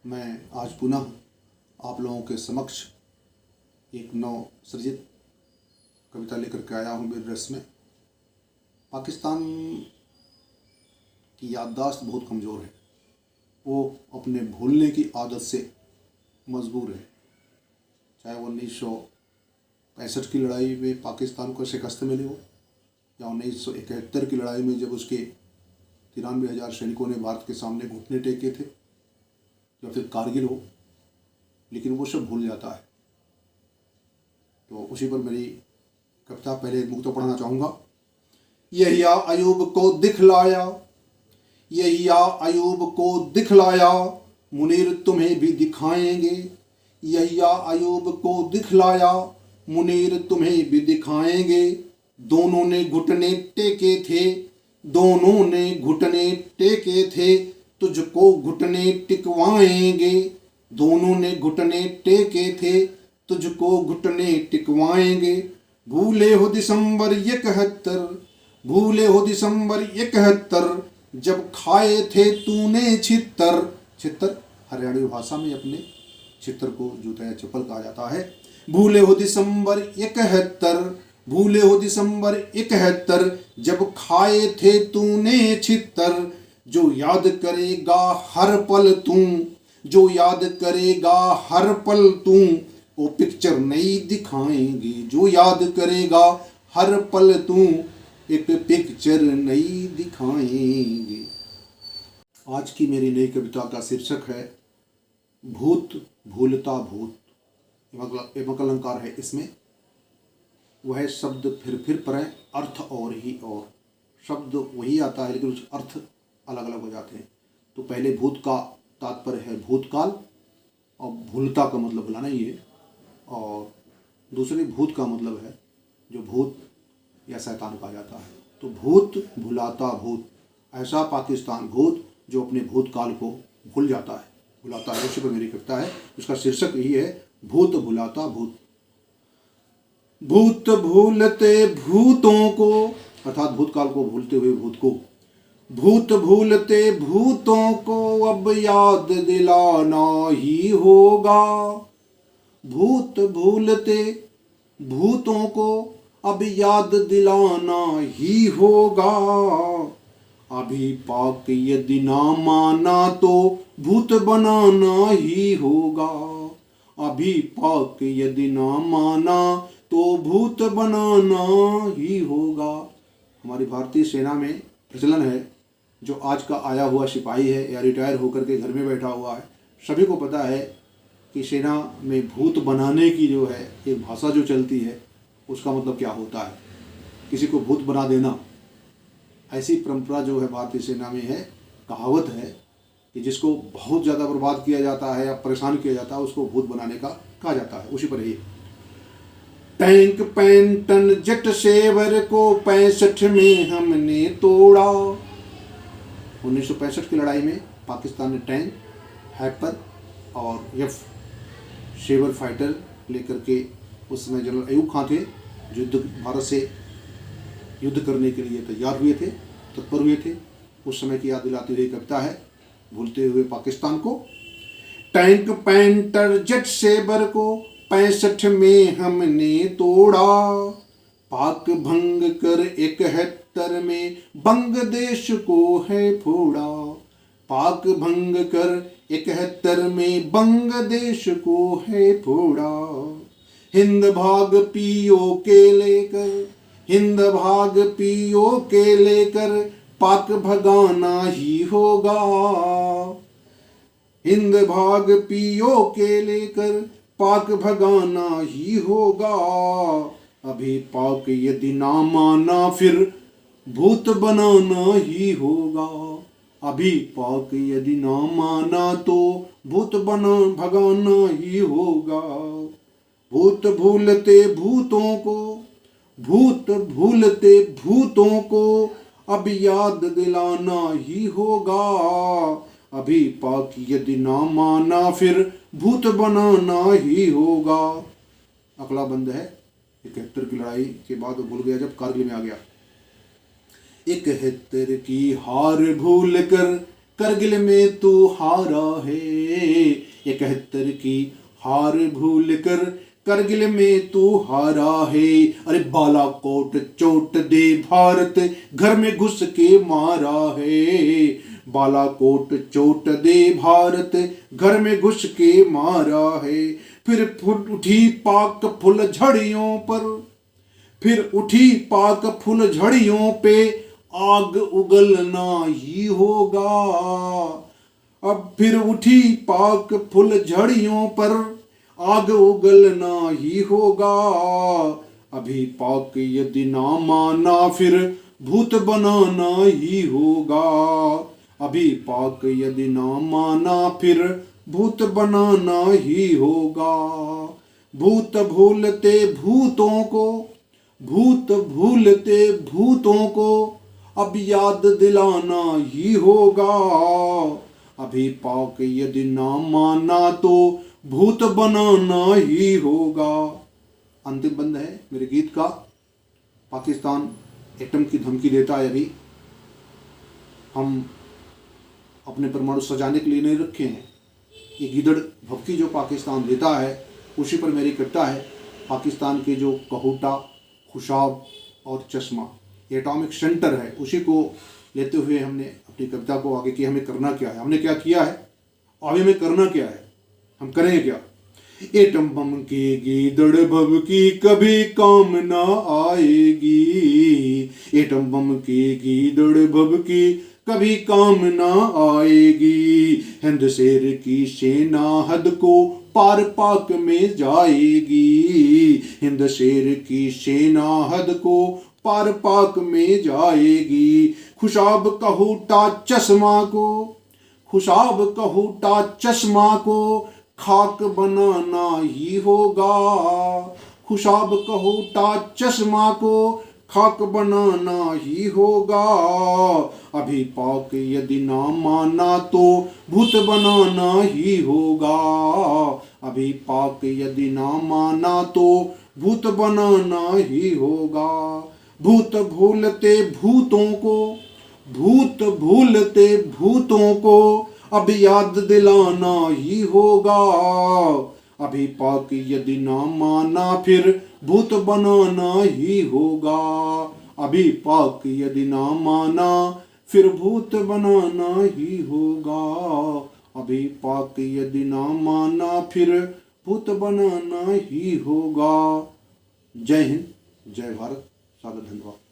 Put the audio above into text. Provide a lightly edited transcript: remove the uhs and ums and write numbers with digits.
मैं आज पुनः आप लोगों के समक्ष एक नव सृजित कविता लेकर के आया हूँ मेरे रस में। पाकिस्तान की याददाश्त बहुत कमज़ोर है। वो अपने भूलने की आदत से मजबूर है। चाहे वो 1965 की लड़ाई में पाकिस्तान को शिकस्त मिली हो या 1971 की लड़ाई में जब उसके 93,000 सैनिकों ने भारत के सामने घुटने टेके थे, या फिर कारगिल हो, लेकिन वो सब भूल जाता है। तो उसी पर मेरी कविता पहले मुक्त पढ़ना चाहूँगा। यहिया अयूब को दिखलाया, यहिया अयूब को दिखलाया, मुनीर तुम्हें भी दिखाएंगे। यहिया अयूब को दिखलाया, मुनीर तुम्हें भी दिखाएंगे। दोनों ने घुटने टेके थे, दोनों ने घुटने टेके थे, तुझको घुटने टिकवाएंगे। दोनों ने घुटने टेके थे, तुझको घुटने टिकवाएंगे। भूले हो दिसंबर 71, भूले हो दिसंबर 71, जब खाए थे तूने छितर। छितर हरियाणवी भाषा में अपने छितर को जूता या चप्पल कहा जाता है। भूले हो दिसंबर 71, भूले हो दिसंबर 71, जब खाए थे तूने छितर। जो याद करेगा हर पल तू, जो याद करेगा हर पल तू, वो पिक्चर नहीं दिखाएंगे। जो याद करेगा हर पल तू, एक पिक्चर नहीं दिखाएंगे। आज की मेरी नई कविता का शीर्षक है भूत भूलता भूत। एवं अलंकार है इसमें। वह शब्द फिर पड़े, अर्थ और ही और। शब्द वही आता है लेकिन उस अर्थ अलग अलग हो जाते हैं। तो पहले भूत का तात्पर्य है भूतकाल, और भूलता का मतलब भुलाना ही है, और दूसरे भूत का मतलब है जो भूत या शैतान कहा जाता है। तो भूत भुलाता भूत, ऐसा पाकिस्तान भूत जो अपने भूतकाल को भूल जाता है, भुलाता है। उसी पर मेरी कविता है, उसका शीर्षक यही है भूत भुलाता भूत। भूत भूलते भूतों को, अर्थात भूतकाल को भूलते हुए भूत को, भूत भूलते भूतों को अब याद दिलाना ही होगा। भूत भूलते भूतों को अब याद दिलाना ही होगा। अभी पाक यदि ना माना तो भूत बनाना ही होगा। अभी पाक यदि ना माना तो भूत बनाना ही होगा। हमारी भारतीय सेना में प्रचलन है, जो आज का आया हुआ सिपाही है या रिटायर होकर के घर में बैठा हुआ है, सभी को पता है कि सेना में भूत बनाने की जो है एक भाषा जो चलती है, उसका मतलब क्या होता है। किसी को भूत बना देना, ऐसी परंपरा जो है भारतीय सेना में है। कहावत है कि जिसको बहुत ज़्यादा बर्बाद किया जाता है या परेशान किया जाता है, उसको भूत बनाने का कहा जाता है। उसी पर ही टैंक पैंटन जेट सेवर को 65 में हमने तोड़ा। 1965 की लड़ाई में पाकिस्तान ने टैंक, हैपर और F-7 फाइटर लेकर के, उस समय जनरल अयूब खान थे, जो भारत से युद्ध करने के लिए तैयार हुए थे, तत्पर हुए थे। उस समय की याद दिलाती हुई कविता है भूलते हुए पाकिस्तान को। टैंक पैंटर जेट सेबर को 65 में हमने तोड़ा। पाक भंग कर 71 में बांग्लादेश को है फोड़ा। पाक भंग कर 71 में बांग्लादेश को है फोड़ा। हिंद भाग पीओ के लेकर, हिंद भाग पीओ के लेकर, पाक भगाना ही होगा। हिंद भाग पीओ के लेकर, पाक भगाना ही होगा। अभी पाक यदि ना माना फिर भूत बनाना ही होगा। अभी पाक यदि ना माना तो भूत बना भगाना ही होगा। भूत भूलते भूतों को, भूत भूलते भूतों को अब याद दिलाना ही होगा। अभी पाक यदि ना माना फिर भूत बनाना ही होगा। अगला बंद है 71 की लड़ाई के बाद वो भूल गया जब कारगिल में आ गया। 71 की हार भूल कर करगिल में तू हारा है, 71 की हार भूल कर करगिल में तू हारा है। अरे बालाकोट चोट दे भारत घर में घुस के मारा है, बालाकोट चोट दे भारत घर में घुस के मारा है। फिर फुट उठी पाक फुल झड़ियों पर, फिर उठी पाक फुल झड़ियों पे आग उगलना ही होगा। अब फिर उठी पाक फुल झड़ियों पर आग उगलना ही होगा। अभी पाक यदि ना माना फिर भूत बनाना ही होगा। अभी पाक यदि ना माना फिर भूत बनाना ही होगा। भूत भूलते भूतों को, भूत भूलते भूतों को अब याद दिलाना ही होगा। अभी पाक यदि ना माना तो भूत बनाना ही होगा। अंतिम बंद है मेरे गीत का। पाकिस्तान एटम की धमकी देता है। अभी हम अपने परमाणु सजाने के लिए नहीं रखे हैं। ये गीदड़ भपकी जो पाकिस्तान देता है उसी पर मेरी कविता है। पाकिस्तान के जो कहूटा, खुशाब और चश्मा एटॉमिक सेंटर है, उसी को लेते हुए हमने अपनी कविता को आगे किया। हमें करना क्या है, हमने क्या किया है, आगे में करना क्या है, हम करेंगे क्या। एटम बम की गीदड़ भभकी कभी काम ना आएगी, एटम बम की गीदड़ भभकी कभी काम ना आएगी। हिंद शेर की सेना हद को पार पाक में जाएगी, हिंद शेर की सेना हद को पार पाक में जाएगी। खुशाब कहूटा चश्मा को, खुशाब कहूटा चश्मा को खाक बनाना ही होगा। खुशाब कहूटा चश्मा को खाक बनाना ही होगा। अभी पाक यदि ना माना तो भूत बनाना ही होगा। अभी पाक यदि ना माना तो भूत बनाना ही होगा। भूत भूलते भूतों को, भूत भूलते भूतों को अब याद दिलाना ही होगा। अभी पाक यदि ना माना फिर भूत बनाना ही होगा। अभी पाक यदि ना माना फिर भूत बनाना ही होगा। अभी पाक यदि ना माना फिर भूत बनाना ही होगा। जय हिंद, जय भारत, सादर धन्यवाद।